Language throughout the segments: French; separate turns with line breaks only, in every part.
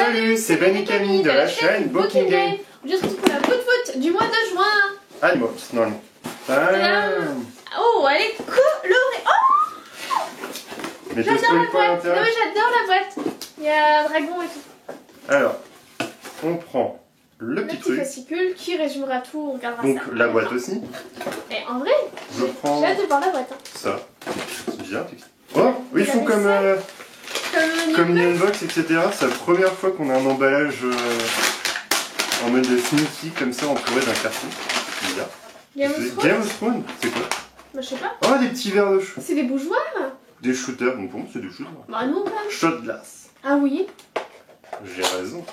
Salut, c'est Ben et Camille de la chaîne Booking Game.
Je se retrouve pour la bout de foot du mois de juin.
Animaux, normalement.
Oh, elle est colorée. Oh,
Mais
j'adore la boîte.
Non,
mais j'adore la boîte. Il y a un dragon et tout.
Alors, on prend le petit truc.
Fascicule qui résumera tout, on regardera
donc,
ça.
la boîte aussi.
Et en vrai,
je prends
j'ai hâte de voir la boîte. Hein.
Ça, c'est bien. Oh, ils font comme une unbox, etc. C'est la première fois qu'on a un emballage en mode sneaky, comme ça, entouré d'un carton. C'est bizarre. Game of Thrones, c'est quoi?
Bah, je sais pas.
Oh, des petits verres de chou.
C'est des bougeoirs.
Des shooters, bon, pour moi, c'est des shooters.
Bah, non, pas.
Shot glace.
Ah oui.
J'ai raison.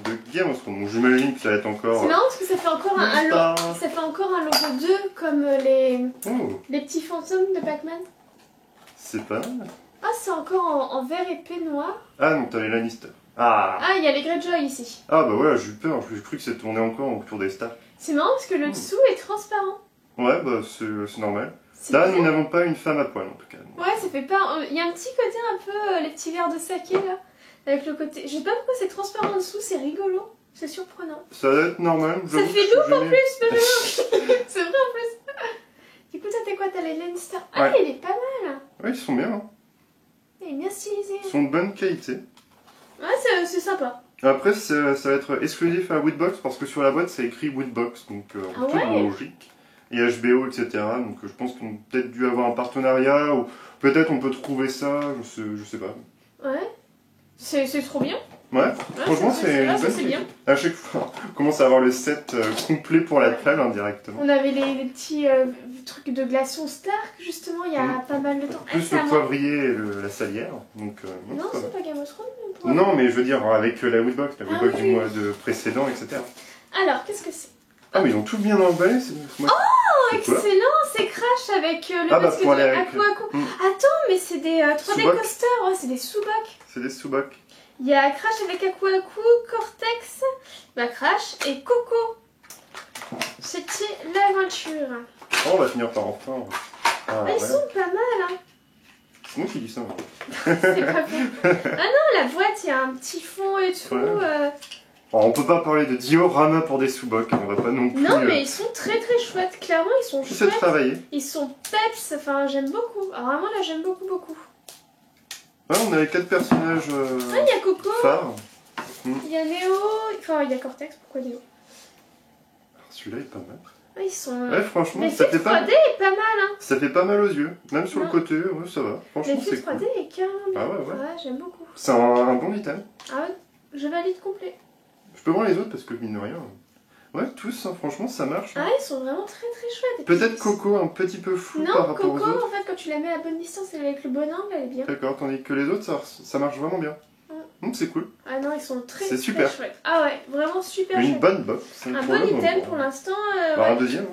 De Game of Thrones, donc j'imagine que ça va être encore.
C'est marrant parce que ça fait encore un logo. Ça fait encore un logo 2 comme les petits fantômes de Pac-Man.
C'est pas mal.
Ah, c'est encore en vert épais noir.
Ah non, t'as les Lannister. Ah,
il y a les Greyjoy ici.
Ah bah ouais, j'ai eu peur, j'ai cru que ça tournait encore autour des stars.
C'est marrant parce que le dessous est transparent.
Ouais, bah c'est normal. Là, nous n'avons pas une femme à poil en tout cas.
Ouais, ça fait pas. Il y a un petit côté un peu les petits verres de saké là. Avec le côté. Je sais pas pourquoi c'est transparent en dessous, c'est rigolo. C'est surprenant.
Ça doit être normal.
Ça fait lourd en plus, c'est vrai en plus. Du coup, toi t'es quoi? T'as les Lannister. Ah, ouais. Il est pas mal.
Ouais, ils sont bien. Hein.
Il est bien stylisé.
Ils sont de bonne qualité.
Ouais, c'est sympa.
Après, ça va être exclusif à Woodbox parce que sur la boîte, c'est écrit Woodbox, donc tout logique. Et HBO, etc. Donc je pense qu'on a peut-être dû avoir un partenariat ou peut-être on peut trouver ça, je sais pas.
Ouais. C'est trop bien.
Ouais, franchement c'est une bonne
bien.
À chaque fois, on commence à avoir le set complet pour la table indirectement.
On avait les petits trucs de glaçons Stark justement il y a pas mal de temps.
Plus le poivrier et la salière. Donc,
non, c'est pas Game of Thrones.
Non, mais je veux dire avec la Woodbox, du mois précédent, etc.
Alors, qu'est-ce que c'est?
Ah, mais ils ont tout bien emballé.
Oh, excellent! C'est Crash avec le masque de Aquaco. Attends, mais c'est des 3D coasters. Ouais, c'est des Subak.
C'est des Subak.
Il y a Crash avec Aquaco, Cortex, Crash et Coco. C'était l'aventure.
Oh, on va finir par enfin.
Ils sont pas mal, hein.
C'est moi qui dis ça.
C'est pas bon. Ah non, la boîte, il y a un petit fond et tout.
Alors, on peut pas parler de diorama pour des Subak, on va pas non plus.
Non, mais ils sont très très chouettes. Clairement, ils sont chouettes.
Travailler.
Ils sont peps. Enfin, j'aime beaucoup. Alors, vraiment, là, j'aime beaucoup.
Ouais, on avait 4 personnages
il y a Coco.
phares.
Il y a Néo. Enfin, il y a Cortex. Pourquoi Néo?
Alors, celui-là est pas mal.
Ils sont...
Ouais, franchement,
ça fait
3D
est pas mal, hein.
Ça fait pas mal aux yeux. Même sur le côté, ouais, ça va. Franchement, c'est cool.
3D est carrément bien.
Ah ouais,
j'aime beaucoup.
C'est un bon item.
Ah ouais, je valide complet.
Je peux voir les autres parce que, mine de rien... Ouais, tous, hein, franchement, ça marche.
Hein. Ah, ils sont vraiment très très chouettes.
Peut-être Coco un petit peu flou par rapport aux autres. Non,
Coco, en fait, quand tu la mets à bonne distance et avec le bon angle, elle est bien.
D'accord, tandis que les autres, ça marche vraiment bien. C'est cool.
Ah non, ils sont très
super
chouettes. Ah ouais, vraiment super chouettes.
Une bonne box.
Un bon item pour l'instant.
Alors, un deuxième.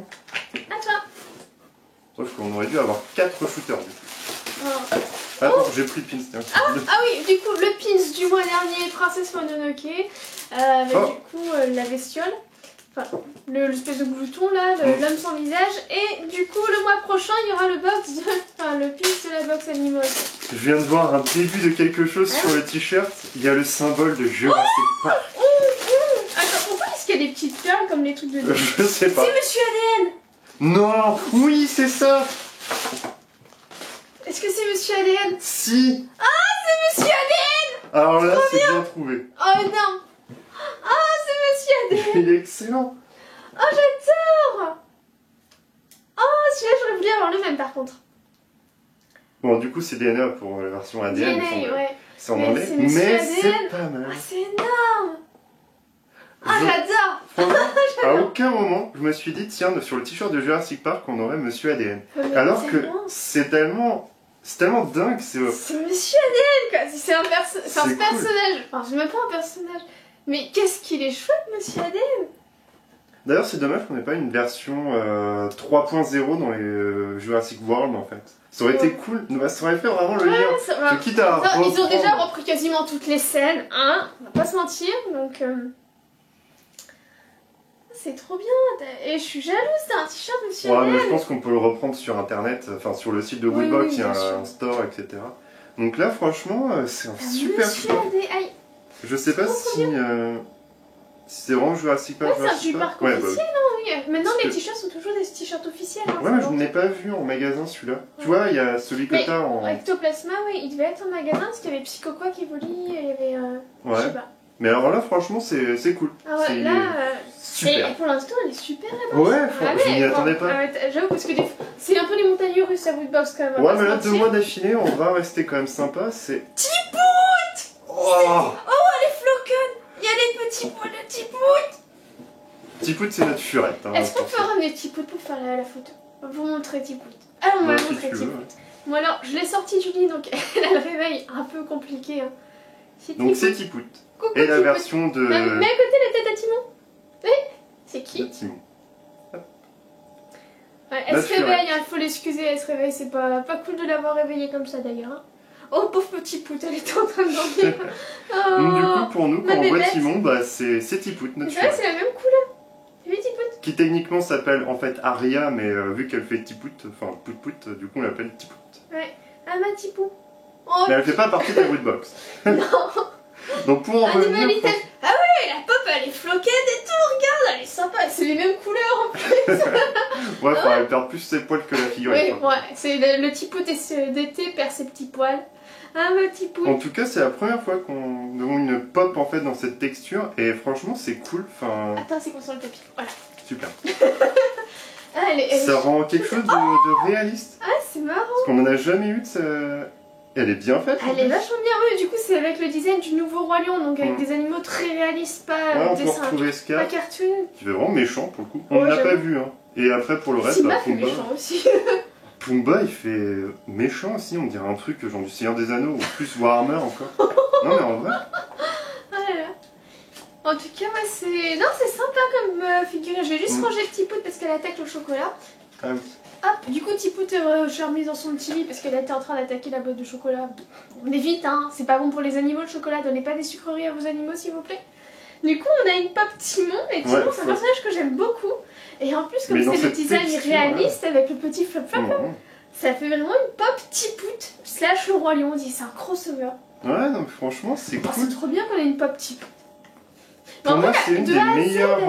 À toi.
Sauf qu'on aurait dû avoir 4 shooters du coup. Attends, j'ai pris le pins.
Ah oui, du coup, le pins du mois dernier, Princesse Mononoke, avec du coup la bestiole. Enfin, l'espèce de glouton là, l'homme sans visage. Et du coup, le mois prochain, il y aura le le pins de la box Animals.
Je viens de voir un début de quelque chose sur le t-shirt. Il y a le symbole de Jurassic Park.
Attends, pourquoi est-ce qu'il y a des petites perles comme les trucs de
Je sais pas.
C'est Monsieur ADN.
Non. Oui, c'est ça.
Est-ce que c'est Monsieur ADN?
Si.
Ah, c'est Monsieur ADN.
Alors là, c'est bien trouvé.
Oh non. Ah, c'est Monsieur ADN.
Il est excellent.
Oh, j'adore. Oh, celui-là, j'aurais voulu avoir le même par contre.
Bon, du coup, c'est DNA pour la version ADN.
DNA, ouais.
C'est en anglais, mais c'est pas mal.
Ah, c'est énorme. Ah, j'adore.
À aucun moment, je me suis dit, tiens, sur le t-shirt de Jurassic Park, on aurait Monsieur ADN. Alors que c'est tellement dingue. C'est
Monsieur ADN, quoi. C'est un personnage.
Cool.
Enfin, c'est même pas un personnage. Mais qu'est-ce qu'il est chouette, Monsieur ADN.
D'ailleurs, c'est dommage qu'on n'ait pas une version 3.0 dans les Jurassic World, en fait. Ça aurait été cool, ça aurait fait vraiment le lien. Quitte à
ils ont déjà repris quasiment toutes les scènes, hein, on va pas se mentir, donc... C'est trop bien, et je suis jalouse, c'est un t-shirt Monsieur ADN.
Mais je pense qu'on peut le reprendre sur internet, enfin sur le site de Woodbox, il y a un store, etc. Donc là, franchement, c'est un super choix. Je sais pas si c'est vraiment Jurassic Park.
Ouais, c'est un Park officiel, non? Oui. Maintenant, les t-shirts sont toujours des t-shirts officiels. Hein,
ouais, mais je ne l'ai pas vu en magasin celui-là. Tu vois, il y a celui que t'as en.
Ectoplasma, oui, il devait être en magasin parce qu'il y avait Psychoquack qui volait, il y avait.
Ouais.
Je sais pas.
Mais alors là, franchement, c'est cool.
Ah ouais, là.
Super.
Et pour l'instant, elle est super la box.
Ouais, je m'y attendais pas.
J'avoue, parce que c'est un peu les montagnes russes à Woodbox quand même.
Ouais, mais là, 2 mois d'affilée, on va rester quand même sympa. C'est.
Tipout!
Oh,
elle est floquonne! Il y a les petits poils de Tipout!
Tipout, c'est notre furette. Hein,
est-ce qu'on peut ramener Tipout pour faire la photo? Pour montrer Tipout. Ah, on va montrer Tipout. Bon, alors, je l'ai sorti du lit, donc elle a le réveil un peu compliqué. Hein.
Donc, c'est Tipout.
Coucou,
et la version de.
Mais à côté, la tête à Timon. Oui, c'est qui?
Timon.
Ouais, elle se réveille, il faut l'excuser, elle se réveille, c'est pas cool de l'avoir réveillée comme ça d'ailleurs. Hein. Oh pauvre petit Pout, elle était en train de dormir. Oh,
donc du coup pour nous quand on voit Timon, bah, c'est Tipout notre
fille. C'est la même couleur. Oui Tipout.
Qui techniquement s'appelle en fait Aria, mais vu qu'elle fait Tipout, enfin Pout, du coup on l'appelle Tipout.
Ouais, ah ma Tipou. Oh,
mais elle fait pas partie de la Woodbox.
Non.
Donc pour en revenir...
Ah ouais, la pop elle est floquette et tout, regarde, elle est sympa, c'est les mêmes couleurs en plus.
Ouais, elle perd plus ses poils que la figurine.
Oui, ouais, c'est le Tipout d'été perd ses petits poils. Ah ma Tipout.
En tout cas, c'est la première fois qu'on a une pop en fait dans cette texture et franchement c'est cool. Enfin...
Attends, c'est qu'on sent le tapis. Voilà.
Super.
Ah,
ça rend quelque chose de réaliste.
Ah, c'est marrant.
Parce qu'on en a jamais eu de ça. Elle est bien faite.
Elle est vachement bien, oui. Du coup, c'est avec le design du nouveau Roi Lion, donc avec des animaux très réalistes, pas dessin,
pas
cartoon.
Qui est vraiment méchant pour le coup. On l'a pas vu, hein. Et après pour le reste,
Simba fait méchant aussi.
Pumba il fait méchant aussi, on dirait un truc genre du Seigneur des Anneaux ou plus Warhammer encore. Non mais en vrai.
Oh là là. En tout cas, moi c'est. Non, c'est sympa comme figurine. Je vais juste ranger Tipout parce qu'elle attaque le chocolat.
Ah oui.
Hop, du coup Tipout je suis remise dans son petit lit parce qu'elle était en train d'attaquer la boîte de chocolat. On évite, hein, c'est pas bon pour les animaux le chocolat, donnez pas des sucreries à vos animaux s'il vous plaît. Du coup on a une pop Timon, et Timon c'est un personnage que j'aime beaucoup. Et en plus comme c'est le design réaliste avec le petit flop flop, ça fait vraiment une pop Tipout / le Roi Lion, on dit c'est un crossover.
Ouais, donc franchement c'est cool.
C'est trop bien qu'on ait une pop Tipout.
Pour moi c'est une des meilleures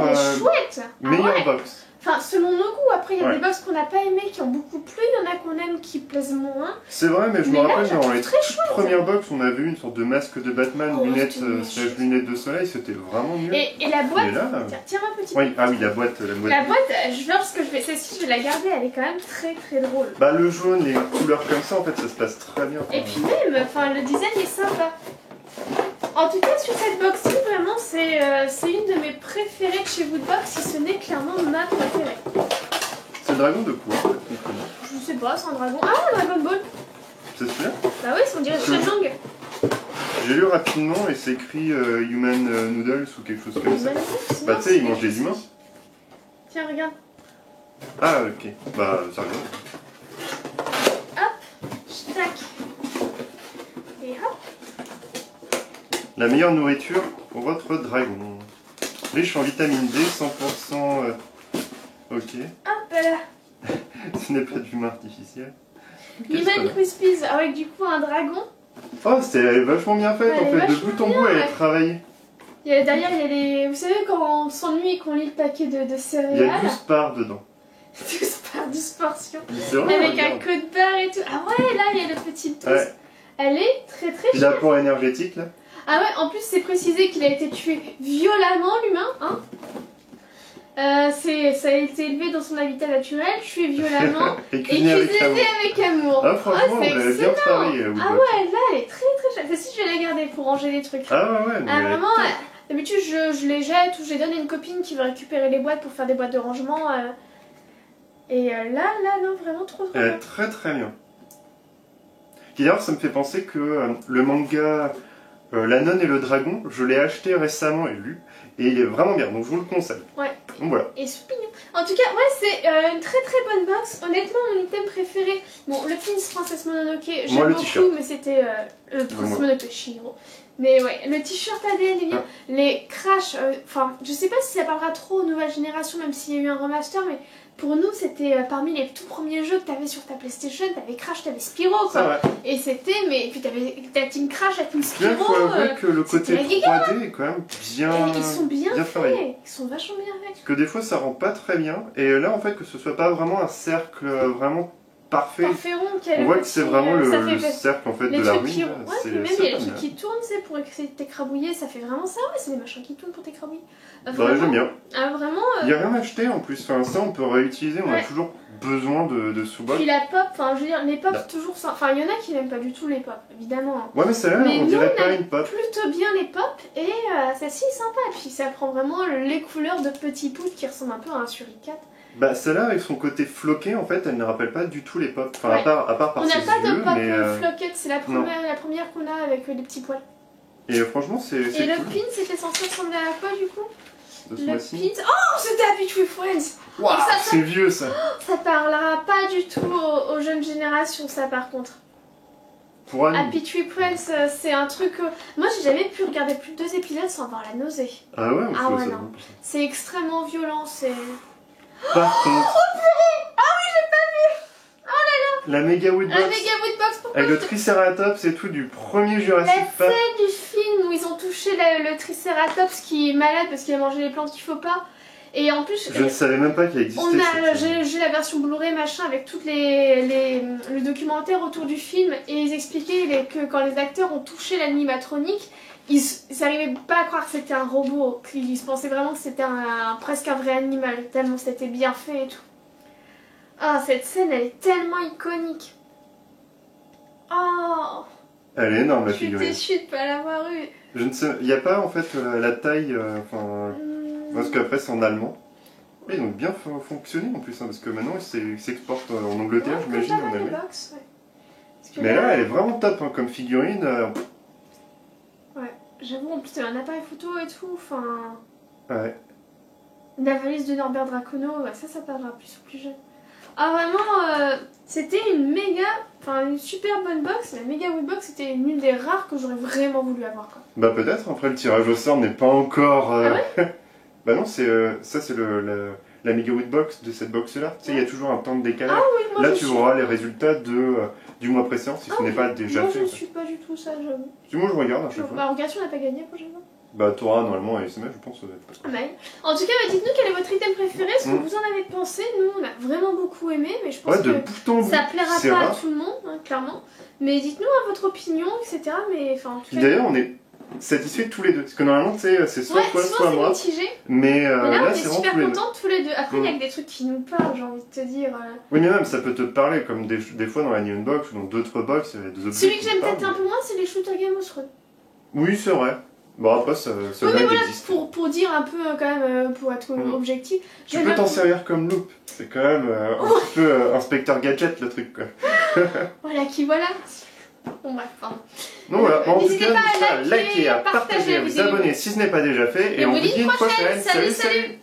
box.
Enfin, selon nos goûts, après il y a des box qu'on n'a pas aimées qui ont beaucoup plu, il y en a qu'on aime qui plaisent moins.
C'est vrai, mais je me rappelle dans les toutes premières box, on avait une sorte de masque de Batman, lunettes de soleil, c'était vraiment mieux.
Et la boîte, là, tiens un petit peu.
Oui, ah oui, la boîte.
La boîte, lorsque je vais celle-ci, je vais la garder, elle est quand même très très drôle.
Bah le jaune et les couleurs comme ça, en fait, ça se passe très bien.
Et puis même, enfin, le design est sympa. En tout cas, sur cette box-ci, vraiment, c'est une de mes préférées de chez Woodbox, si ce n'est clairement ma préférée.
C'est le dragon de quoi?
Je sais pas, c'est un dragon. Ah, un Dragon Ball.
C'est celui-là?
Bah oui, on dirait Shenlong.
J'ai lu rapidement et c'est écrit Human Noodles ou quelque chose comme ça. Bah tu sais, il mange des humains.
Tiens, regarde.
Ah ok, bah ça regarde.
Hop, tac. Et hop.
La meilleure nourriture pour votre dragon. Riche en vitamine D, 100%... Ok.
Hop là.
Ce n'est pas d'humain artificiel.
Human Crispies avec du coup un dragon.
Oh, c'est vachement bien fait en fait, de bout en bout elle est travaillée.
Derrière il y a les... Vous savez quand on s'ennuie et qu'on lit le paquet de céréales.
Il y a 12 parts dedans.
12 parts, 12 portions.
Avec
un code barre et tout. Ah ouais, là il y a le petit twist. Ouais. Elle est très très chère.
Il a l'apport énergétique là.
Ah ouais, en plus c'est précisé qu'il a été tué violemment l'humain, hein. Ça a été élevé dans son habitat naturel, tué violemment et cuisiné avec amour.
Ah franchement, vous l'avez bien travaillé.
Ah ouais, là elle est très très chère. Celle-ci je vais la garder pour ranger les trucs.
Ah ouais,
ah, vraiment, d'habitude je les jette ou je les donne à une copine qui veut récupérer les boîtes pour faire des boîtes de rangement. Et là, non, vraiment trop bien.
Elle est très très bien. D'ailleurs, ça me fait penser que le manga... La Nonne et le Dragon, je l'ai acheté récemment et lu, et il est vraiment bien, donc je vous le conseille.
Ouais.
Donc voilà.
Et c'est mignon. En tout cas, ouais, c'est une très très bonne box. Honnêtement, mon item préféré, bon, le pins Princesse Mononoke, j'aime beaucoup, mais c'était Princesse Mononoke Shihiro. Mais ouais, le t-shirt ADN est bien. Les Crash, enfin, je sais pas si ça parlera trop aux nouvelles générations, même s'il y a eu un remaster, mais pour nous c'était parmi les tout premiers jeux que t'avais sur ta PlayStation, t'avais Crash, t'avais Spyro quoi. Et c'était, mais et puis t'avais ta Team Crash, la Team Spyro.
Il faut avouer que le côté 3D est quand même bien.
Et ils sont bien faits,
travaillés.
Ils sont vachement bien faits.
Parce que des fois ça rend pas très bien, et là en fait que ce soit pas vraiment un cercle vraiment parfait. On voit que c'est vraiment le cercle en fait de la ruine.
Ouais, puis même il y a les trucs qui tournent, c'est pour essayer de t'écrabouiller, ça fait vraiment ça, ouais, c'est des machins qui tournent pour t'écrabouiller.
Bah, j'aime bien.
Ah, vraiment.
Il n'y a rien à acheter en plus, enfin, ça on peut réutiliser, on a toujours besoin de sous-box.
Puis la pop, enfin je veux dire, les pop toujours ça. Enfin il y en a qui n'aiment pas du tout les pop, évidemment.
Ouais, mais celle-là on dirait pas une pop.
Plutôt bien les pop, et celle-ci est sympa, et puis ça prend vraiment les couleurs de petits poudres qui ressemblent un peu à un suricate.
Bah celle-là avec son côté floqué en fait elle ne rappelle pas du tout les pop, enfin à part par ses yeux.
On n'a pas de pop floquette, c'est la première qu'on a avec des petits poils.
Et franchement c'est cool.
Et le pin c'était censé ressembler à quoi du coup? Le pin... Oh c'était Happy Tree Friends.
Waouh c'est vieux ça.
Ça parlera pas du tout aux jeunes générations ça par contre.
Pour Anne.
Happy Tree Friends c'est un truc... Moi j'ai jamais pu regarder plus de 2 épisodes sans avoir la nausée.
Ah ouais,
non. C'est extrêmement violent, c'est...
Par contre...
Oh purée! Ah oui, j'ai pas vu! Oh là là!
La Mega Woodbox.
La Mega Woodbox, pourquoi?
Avec le Triceratops et tout du premier Jurassic Park.
La scène du film où ils ont touché le Triceratops qui est malade parce qu'il a mangé les plantes qu'il faut pas. Et en plus...
Je ne savais même pas qu'il existait.
J'ai la version Blu-ray machin avec toutes le documentaire autour du film et ils expliquaient que quand les acteurs ont touché l'animatronique, ils n'arrivaient pas à croire que c'était un robot, ils pensaient vraiment que c'était presque un vrai animal, tellement c'était bien fait et tout. Ah, cette scène, elle est tellement iconique. Oh,
elle est énorme la figurine.
Je suis déçue de pas l'avoir eu.
Je ne sais, il n'y a pas en fait la taille, parce qu'après c'est en allemand. Mais ils ont bien fonctionné en plus, hein, parce que maintenant ils s'exportent en Angleterre, j'imagine, en Allemagne. Mais là, elle est vraiment top hein, comme figurine.
Ouais, j'avoue, en plus t'as un appareil photo et tout, enfin...
Ouais.
La valise de Norbert Dracono, ça perdra plus jeune. Ah vraiment, c'était une super bonne box. La Mega Woodbox, c'était une des rares que j'aurais vraiment voulu avoir quoi.
Bah peut-être, après le tirage au sort n'est pas encore...
Ah ouais.
Bah non, ça c'est la Mega Woodbox de cette box là. Tu sais, il y a toujours un temps de décalage.
Ah oui, moi
là tu auras les résultats du mois précédent si ce n'est pas déjà fait.
Moi je suis pas du tout ça, j'avoue.
Moi je regarde à chaque fois.
Bah regarde si on n'a pas gagné prochainement.
Bah t'auras normalement ASMR je pense.
En tout cas dites-nous quel est votre item préféré, ce que vous en avez pensé. Nous on a vraiment beaucoup aimé, mais je pense que ça plaira pas à tout le monde, hein, clairement. Mais dites-nous votre opinion, etc. Mais enfin.
D'ailleurs on est satisfaits tous les deux, parce que normalement tu sais c'est soit toi soit moi.
Mitigé.
Mais
là on est super contents tous les deux. Après il y a que des trucs qui nous parlent, j'ai envie de te dire.
Oui mais même ça peut te parler comme des fois dans la Neon Box ou dans d'autres box, il y a des objets.
Celui que j'aime peut-être un peu moins c'est les Shooter Game of Thrones.
Oui c'est vrai. Bon après ça existe.
Pour dire un peu quand même, pour être objectif.
Tu peux t'en servir comme loupe, c'est quand même un petit peu Inspecteur Gadget le truc quoi.
Voilà qui voilà. Bon bref, pardon.
Donc voilà, en tout cas, n'hésitez pas à liker, à partager, à vous abonner si ce n'est pas déjà fait, et on vous dit une prochaine. Salut.